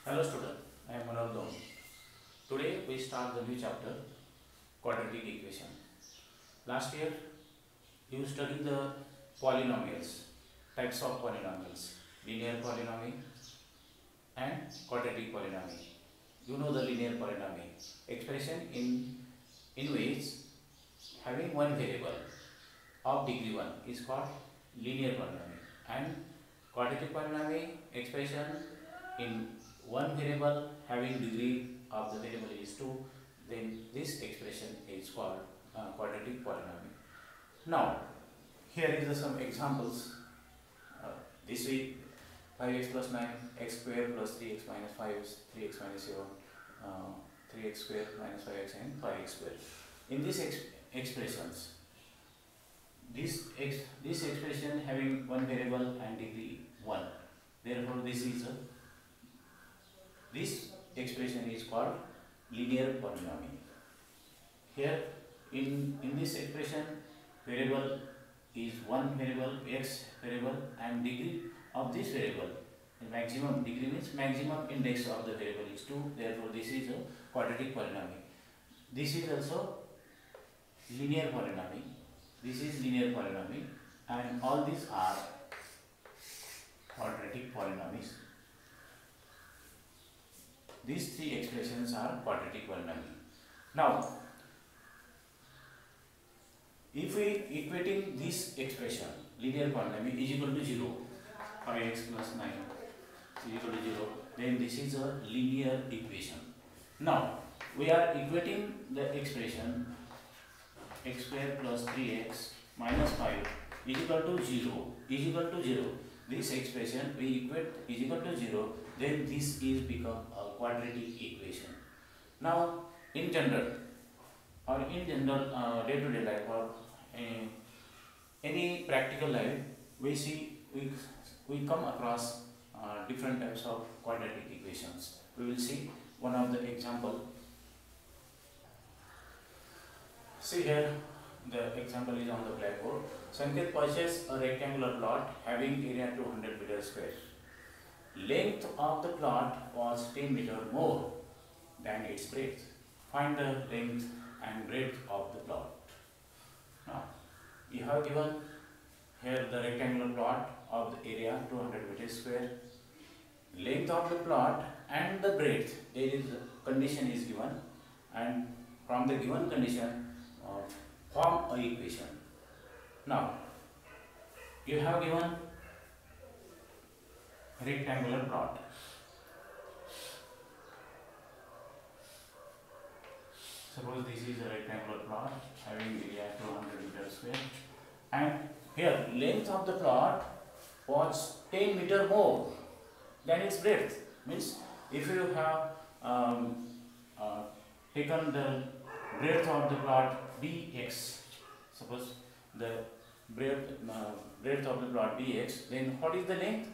Hello student, I am Manoj Dom. Today we start the new chapter, quadratic equation. Last year you studied the polynomials, types of polynomials, linear polynomial and quadratic polynomial. You know the linear polynomial, expression in which having one variable of degree 1 is called linear polynomial, and quadratic polynomial expression in one variable having degree of the variable is 2, then this expression is called quadratic polynomial. Now here is some examples. This week 5x plus 9, x square plus 3x minus 5, 3x minus 7, 3x square minus 5x and 5x square. In these expressions, this expression having one variable and degree 1, therefore this expression is called linear polynomial. Here in this expression, variable is one variable, x variable, and degree of this variable, maximum degree means maximum index of the variable is 2, therefore this is a quadratic polynomial. This is also linear polynomial. This is linear polynomial, and all these are quadratic polynomials. These three expressions are quadratic polynomial. Now, if we equating this expression, linear polynomial is equal to 0, 5x plus 9 is equal to 0, then this is a linear equation. Now, we are equating the expression x square plus 3x minus 5 is equal to 0, This expression we equate is equal to 0, then this is become a quadratic equation. Now, in general day-to-day life or any practical life, we come across different types of quadratic equations. We will see one of the example. See here, the example is on the blackboard. Sanket purchased a rectangular plot having area 200 meters square. Length of the plot was 10 meters more than its breadth. Find the length and breadth of the plot. Now, we have given here the rectangular plot of the area 200 meters square. Length of the plot and the breadth, there is a condition is given, and from the given condition form a equation. Now, you have given rectangular plot. Suppose this is a rectangular plot having area 200 meters square, and here length of the plot was 10 meter more than its breadth. Means if you have taken the breadth of the plot bx, suppose the breadth of the plot bx, then what is the length?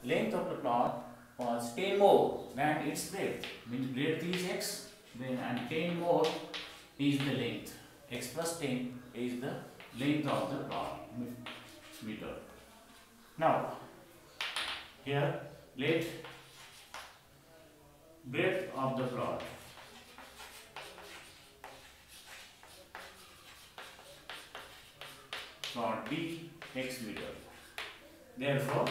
Length of the plot was 10 more than its breadth. Means breadth is x, then and 10 more is the length. X plus 10 is the length of the plot meter. Now, here let breadth of the plot b x meter. Therefore,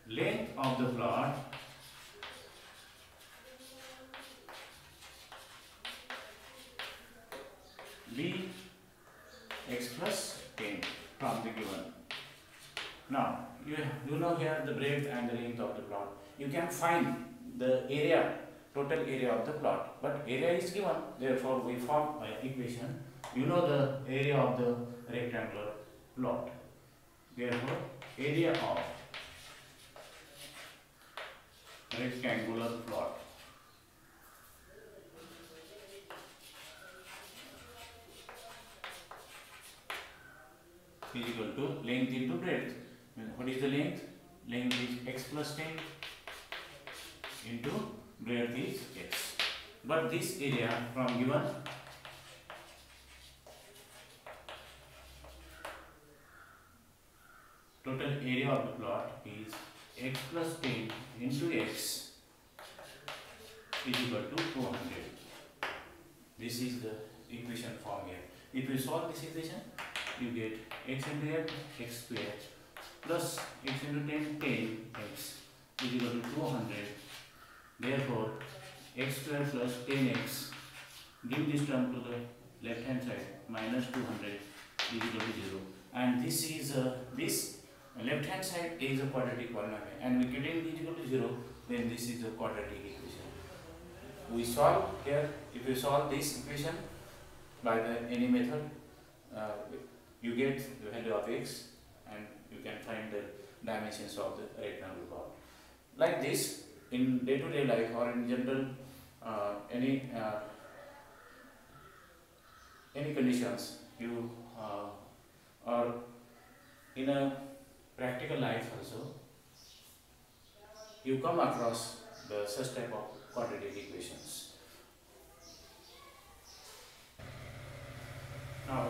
length of the plot b x plus 10 from the given. Now, you know here the breadth and the length of the plot. You can find the area, total area of the plot, but area is given. Therefore, we form an equation. You know the area of the rectangular plot. Therefore, area of rectangular plot is equal to length into breadth. What is the length? Length is x plus 10 into breadth is x. But this area from given total area of the plot is x plus 10 into x is equal to 200. This is the equation form here. If you solve this equation, you get x into x square plus x into 10x is equal to 200. Therefore, x square plus 10x, give this term to the left hand side, minus 200 is equal to 0. And this is this left hand side is a quadratic polynomial, and we getting is equal to 0, then this is a quadratic equation. We solve here. If you solve this equation by any method, you get the value of x, and you can find the dimensions of the rectangle part. Like this, in day-to-day life or in general, any conditions, you or in a practical life also, you come across the such type of quadratic equations. Now,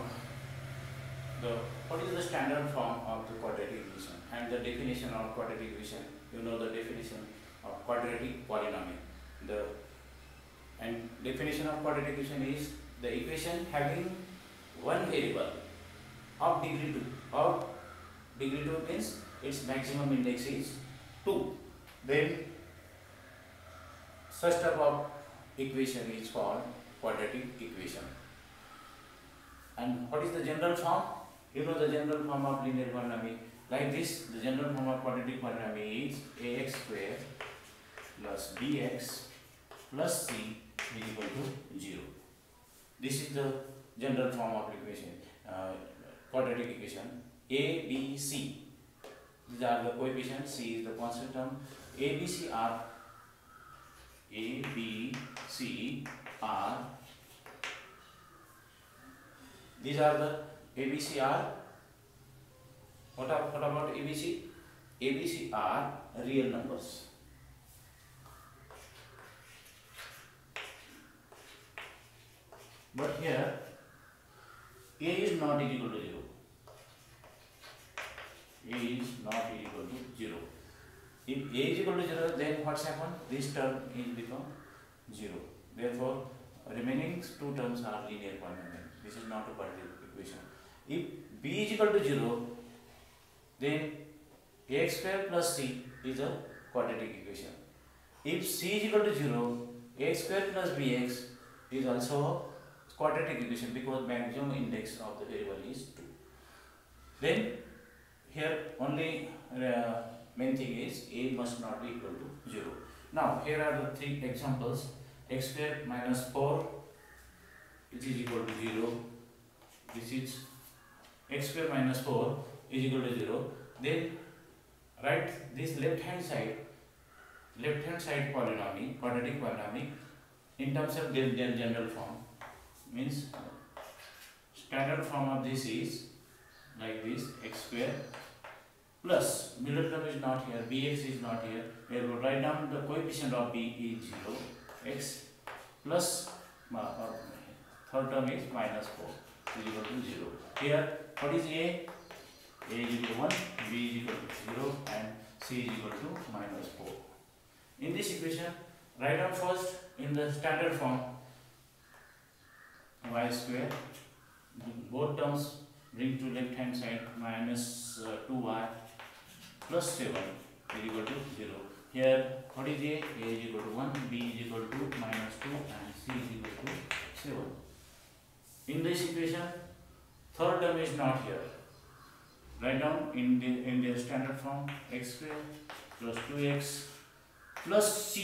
what is the standard form of the quadratic equation and the definition of quadratic equation? You know the definition of quadratic polynomial. And definition of quadratic equation is the equation having one variable of degree 2. Of degree 2 means its maximum index is 2. Then such type of equation is called quadratic equation. And what is the general form? You know the general form of linear polynomial. Like this, the general form of quadratic polynomial is ax square plus bx plus c is equal to 0. This is the general form of equation, quadratic equation. A, B, C. These are the coefficients. C is the constant term. A, B, C are these are the ABC are. What about ABC? ABC are real numbers. But here A is not equal to 0. A is not equal to 0. If A is equal to 0, then what's happened? This term is become 0. Therefore, remaining two terms are linear polynomial. This is not a quadratic equation. If B is equal to 0, then ax square plus c is a quadratic equation. If c is equal to 0, ax square plus bx is also a quadratic equation because maximum index of the variable is 2. Then here only main thing is a must not be equal to 0. Now here are the three examples. X square minus 4 which is equal to 0. This is x square minus 4 is equal to 0. Then write this left hand side polynomial, quadratic polynomial, in terms of their general form. Means standard form of this is like this: x square plus middle term is not here, bx is not here. We will write down the coefficient of b is 0, x plus third term is minus 4 is equal to 0. Here what is a? A is equal to 1, b is equal to 0, and c is equal to minus 4. In this equation, write down first in the standard form y square. Both terms bring to left hand side, minus 2y plus 7 is equal to 0. Here what is a? A is equal to 1, b is equal to minus 2, and c is equal to 7. In this equation, third term is not here. Write down in the standard form: x square plus 2x plus c.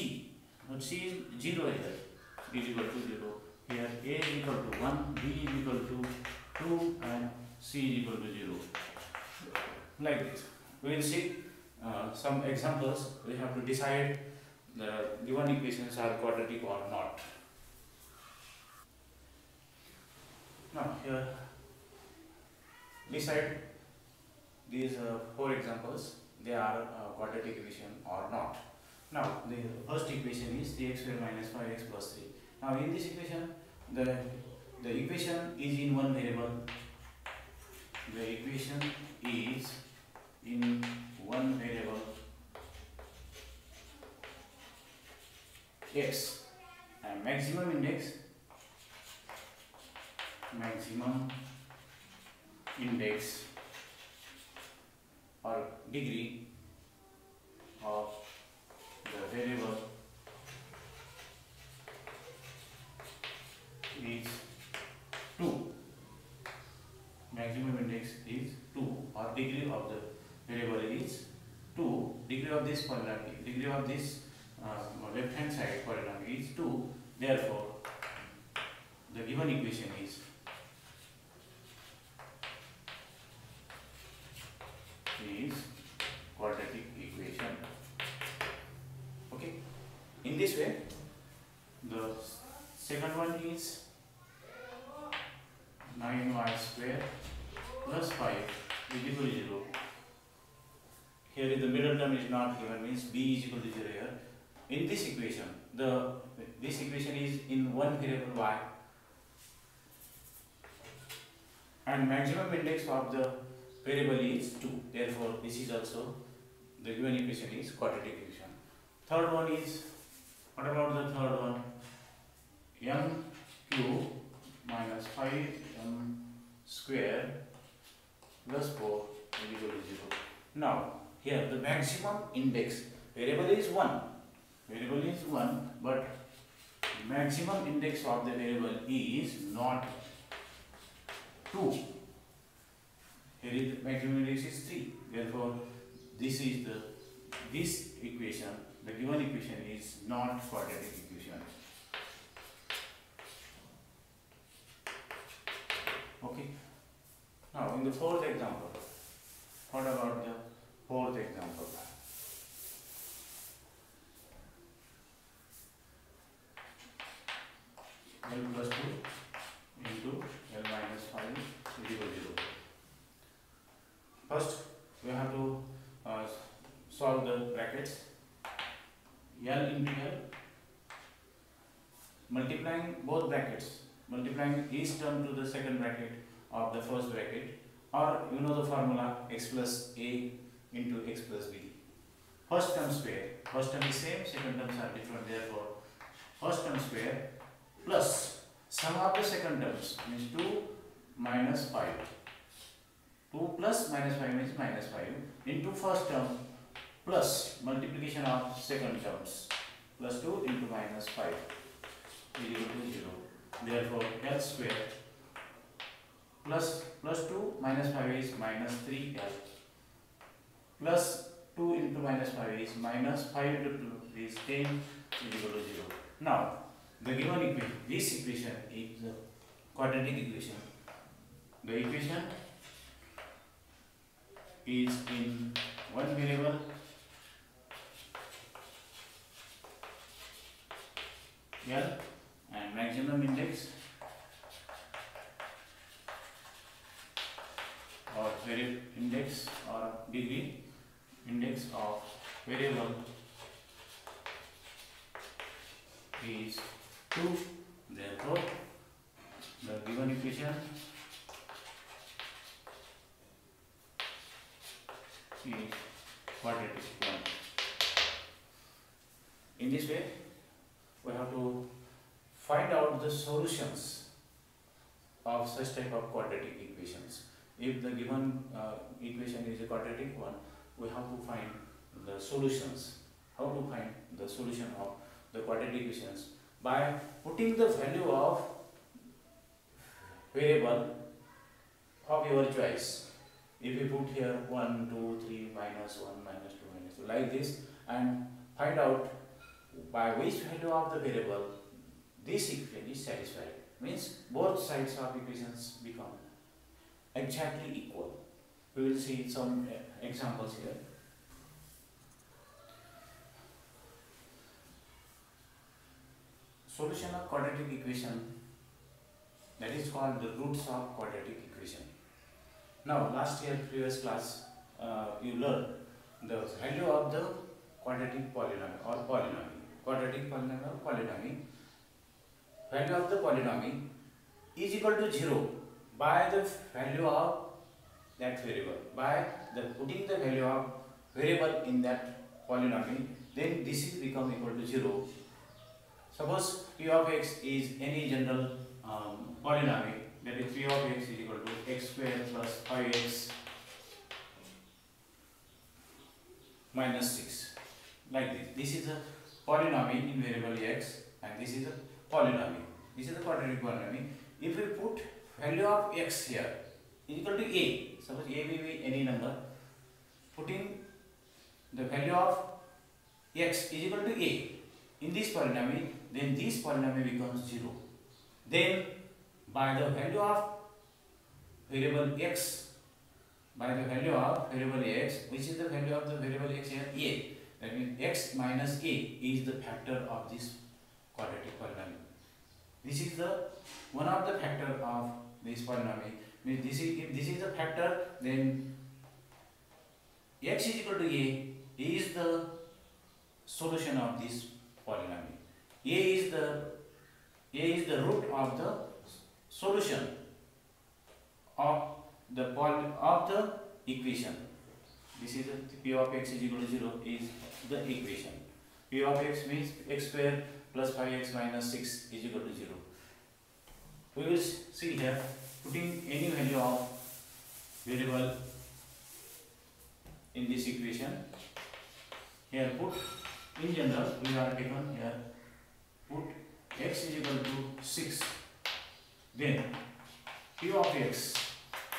But c is 0 here, is equal to 0. Here a is equal to 1, b is equal to 2, and c is equal to 0. Like this. We will see some examples. We have to decide the given equations are quadratic or not. Now here decide these 4 examples, they are quadratic equation or not. Now the first equation is 3x square minus 5x plus 3. Now in this equation, the equation is in one variable. The equation is in one variable x. and maximum index or degree of the variable is 2. Maximum index is 2 or degree of the variable is 2. Degree of this polynomial, degree of this left hand side polynomial is 2. Therefore, the given equation is quadratic equation. Okay. In this way, the second one is 9y square plus 5 is equal to 0. Here is the middle term is not given, means b is equal to 0 here. In this equation, this equation is in one variable y, and maximum index of the variable is 2. Therefore, this is also the given equation is quadratic equation. Third one is, what about the third one? M cube minus 5m square plus 4 is equal to 0. Now, here the maximum index variable is 1. Variable is 1, but maximum index of the variable is not 2. Here is the maximum index is 3. Therefore, this equation, the given equation is not quadratic equation. Okay. Now, in the fourth example, what about the fourth example? L plus 2 into L minus 5 is equal to 0. First, we have to solve the brackets. L into L, multiplying both brackets, multiplying each term to the second bracket of the first bracket, or you know the formula x plus a into x plus b. First term square, first term is same, second terms are different, therefore first term square plus sum of the second terms means 2 minus 5. 2 plus minus 5 means minus 5 into first term plus multiplication of second terms plus 2 into minus 5 is equal to 0. Therefore, L square plus 2 minus 5 is minus 3L plus 2 into minus 5 is minus 5 into 2 is 10 is equal to 0. Now, the given equation, this equation is the quadratic equation. The equation is in one variable L and maximum index or variable index or degree index of variable is 2. Therefore, the given equation is quadratic one. In this way, we have to find out the solutions of such type of quadratic equations. If the given equation is a quadratic one, we have to find the solutions. How to find the solution of the quadratic equations? By putting the value of variable of your choice. If you put here 1, 2, 3, minus 1, minus 2, minus 2, like this, and find out by which value of the variable this equation is satisfied. Means both sides of equations become exactly equal. We will see some examples here. Solution of quadratic equation, that is called the roots of quadratic equation. Now, last year previous class you learned the value of the quadratic polynomial or polynomial. Quadratic polynomial or polynomial. Value of the polynomial is equal to 0 by the value of that variable. By the putting the value of variable in that polynomial, then this is become equal to 0. Suppose p of x is any general polynomial, that is p of x is equal to x square plus 5x minus 6, like this. This is a polynomial in variable x and this is a polynomial. This is a quadratic polynomial. If we put value of x here is equal to a, suppose a may be any number, putting the value of x is equal to a in this polynomial, then this polynomial becomes 0. Then by the value of variable x, which is the value of the variable x here, a, that means x minus a is the factor of this quadratic polynomial. This is the one of the factor of this polynomial. Means this is, if this is the factor, then x is equal to a is the solution of this polynomial. A is the root of the solution of the equation. This is the p of x is equal to 0 is the equation. P of x means x square plus 5x minus 6 is equal to 0. We will see here, putting any value of variable in this equation. Here put, in general we are taken here, put x is equal to 6. Then p of x,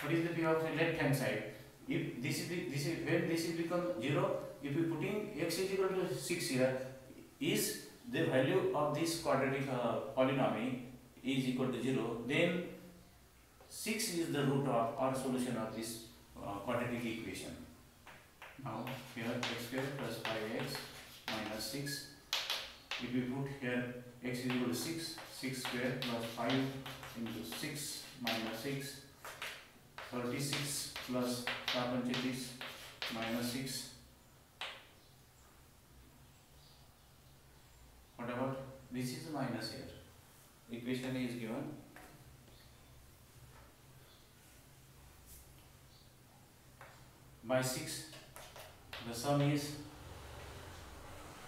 what is the p of the left hand side? If this is when this is become 0, if we putting x is equal to 6 here, is the value of this quadratic polynomial is equal to 0, then 6 is the root of or solution of this quadratic equation. Now here x square plus 5x minus 6. If we put here x is equal to 6, 6 square plus 5 into 6 minus 6, 36 plus 5 minus 6. What about this is a minus here. Equation is given. By 6, the sum is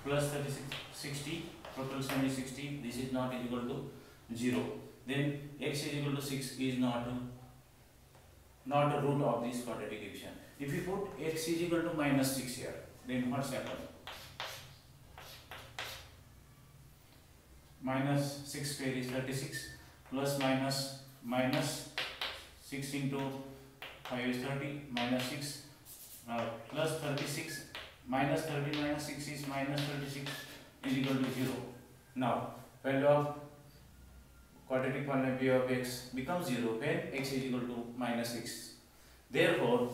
plus 36, 60, total sum is 60. This is not equal to 0. Then x is equal to 6 is not a root of this quadratic equation. If you put x is equal to minus 6 here, then what's happened? Minus 6 square is 36, plus minus 6 into 5 is 30, minus 6, plus 36, minus 30 minus 6 is minus 36 is equal to 0. Now, value of quadratic polynomial p of x becomes 0 when x is equal to minus 6. Therefore,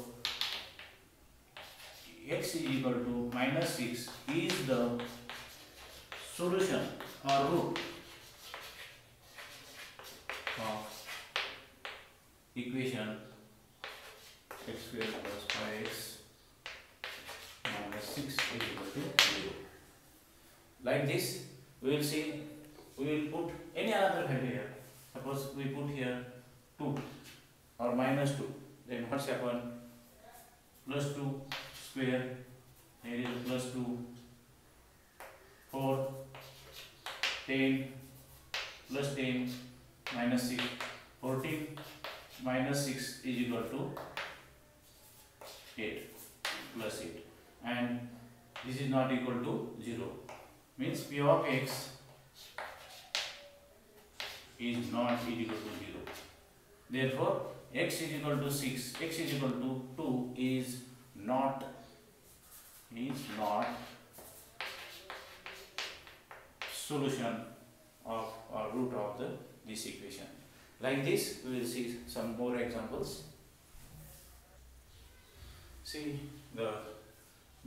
x is equal to minus 6 is the solution or root of equation x square plus 5x minus 6 is equal to 0. Like this, we will see, we will put any other value here. Suppose we put here 2 or minus 2. Then what's happened? Plus 2 square, here is plus 2, 4, 10, plus 10, minus 6, 14, minus 6 is equal to 8, plus 8. And this is not equal to 0. Means p of x is not equal to 0. Therefore, x is equal to 6, x is equal to 2 is not solution of or root of this equation. Like this, we will see some more examples. See, the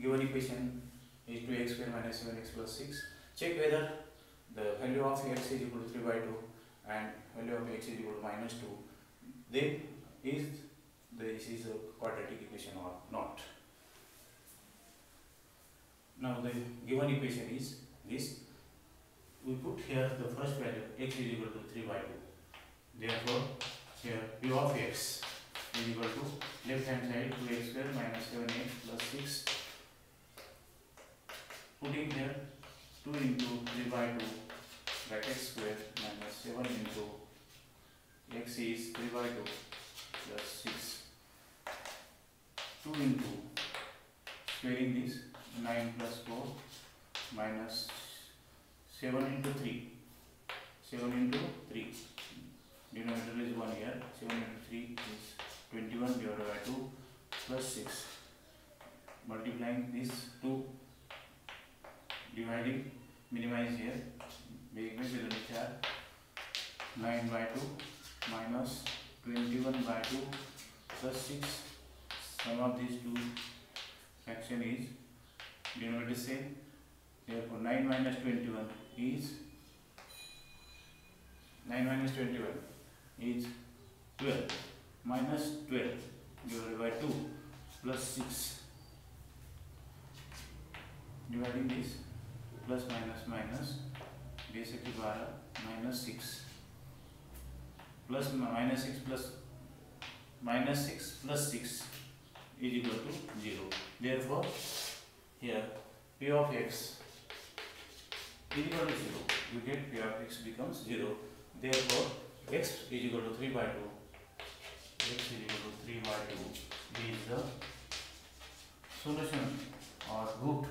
given equation is 2x square minus 7x plus 6. Check whether the value of x is equal to 3 by 2 and value of x is equal to minus 2. Then this is a quadratic equation or not. Now the given equation is this. We put here the first value x is equal to 3 by 2. Therefore, here p of x is equal to left hand side 2x square minus 7x plus 6. Putting here 2 into 3 by 2 bracket square minus 7 into x is 3 by 2 plus 6. 2 into squaring this 9 plus 4 minus 7 into 3. 7 into 3. Denominator is 1 here. 7 into 3 is 21 divided by 2 plus 6. Multiplying this 2, dividing, minimize here. Make with the chart 9 by 2 minus 21 by 2 plus 6. Sum of these two fraction is denominator same. Therefore 9 minus 21 is 12 minus 12 divided by 2 plus 6. Dividing this plus minus basically 12 minus 6 plus minus 6 plus minus 6 plus 6 is equal to 0. Therefore here p of x is equal to 0. You get p of x becomes 0. Therefore x is equal to 3 by 2. X is equal to 3 by 2 is the solution or root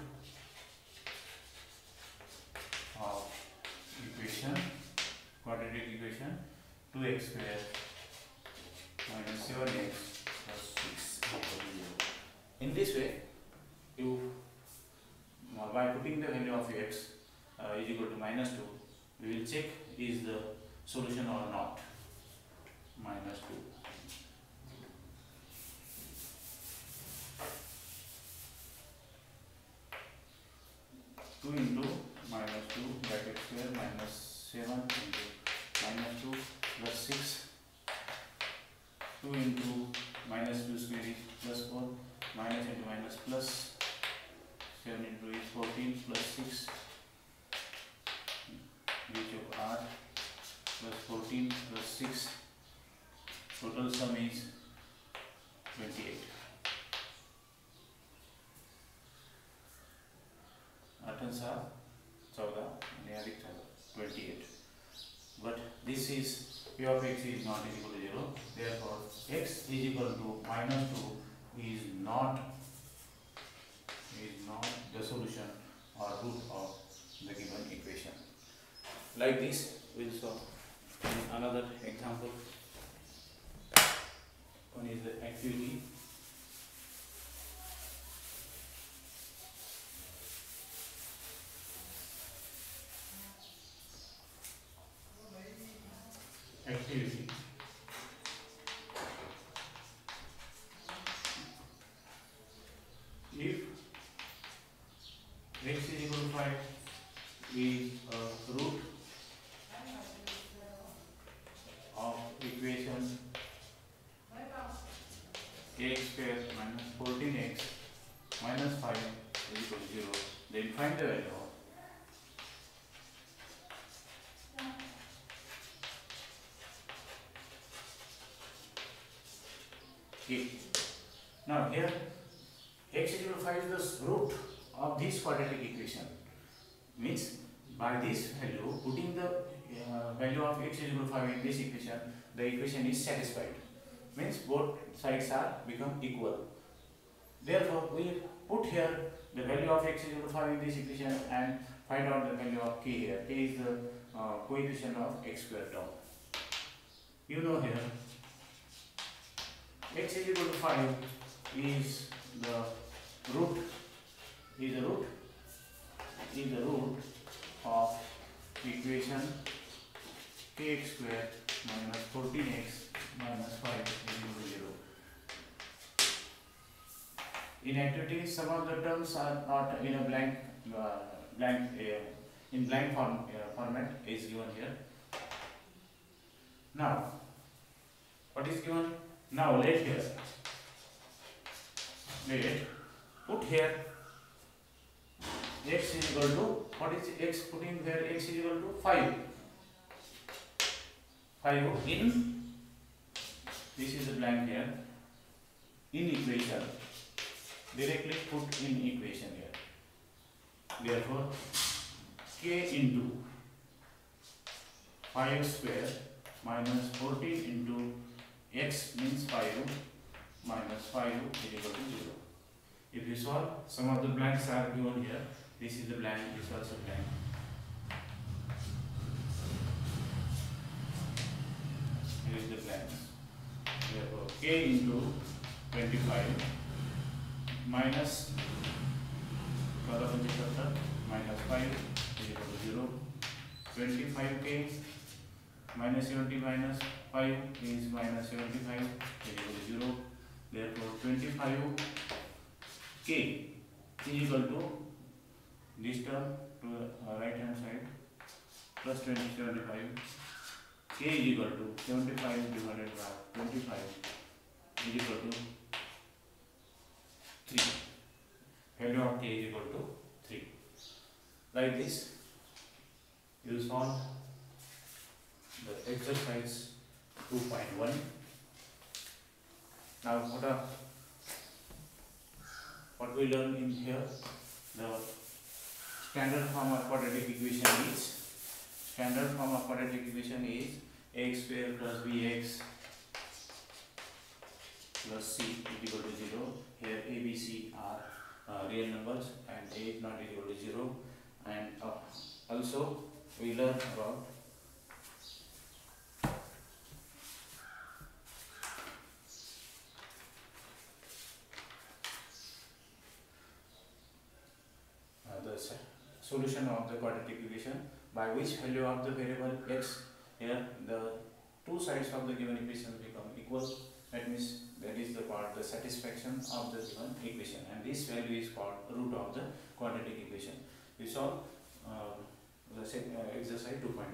of equation, quadratic equation 2x square minus 7x plus 6 equal to 0. In this way, you by putting the value of x is equal to minus 2, we will check is the solution or not. Minus 2. Into minus 2 bracket square minus 7 into minus 2 plus 6. 2 into minus 2 square is plus 4. Minus into minus plus 7 into is 14 plus 6 which of r plus 14 plus 6. Total sum is 28. Are 14 and 28. But this is p of x is not equal to 0. Therefore x is equal to minus 2 is not the solution or root of the given equation. Like this we will solve another example. One is the activity. If x is equal to 5 is a root of equation ax square minus 14x minus 5 is equal to 0, then find the value of k. Now here x is equal to 5 is the root of this quadratic equation. Means by this value, putting the value of x is equal to 5 in this equation, the equation is satisfied. Means both sides are become equal. Therefore, we put here the value of x is equal to 5 in this equation and find out the value of k here. K is the coefficient of x square term. You know here x is equal to 5 is the root of equation kx square minus 14x minus 5 is equal to 0. In activity, some of the terms are not in a blank format is given here. Now, what is given? Now let put here x is equal to, what is x putting here? X is equal to 5. 5 in, this is a blank here, in equation. Directly put in equation here. Therefore, k into 5 square minus 14 into x means 5 minus 5 is equal to 0. If you solve, some of the blanks are given here. This is the blank, this is also blank. Here is the blank. Therefore, k into 25 minus minus 5 is equal to 0. 25k minus 70 minus 5 is minus 75 is equal to 0. Therefore, 25k is equal to this term to right hand side plus 75. K is equal to 75 divided by 25 is equal to 3. Value of k is equal to 3. Like this, you will solve the exercise 2.1. Now, what we learn in here, the standard form of quadratic equation is ax square plus bx plus c is equal to 0. Here a, b, c are real numbers and a is not equal to 0. And also we learn about the solution of the quadratic equation, by which value of the variable x, here the two sides of the given equation become equal. That means that is the part, the satisfaction of the given equation, and this value is called root of the quadratic equation. We solve the exercise 2.1.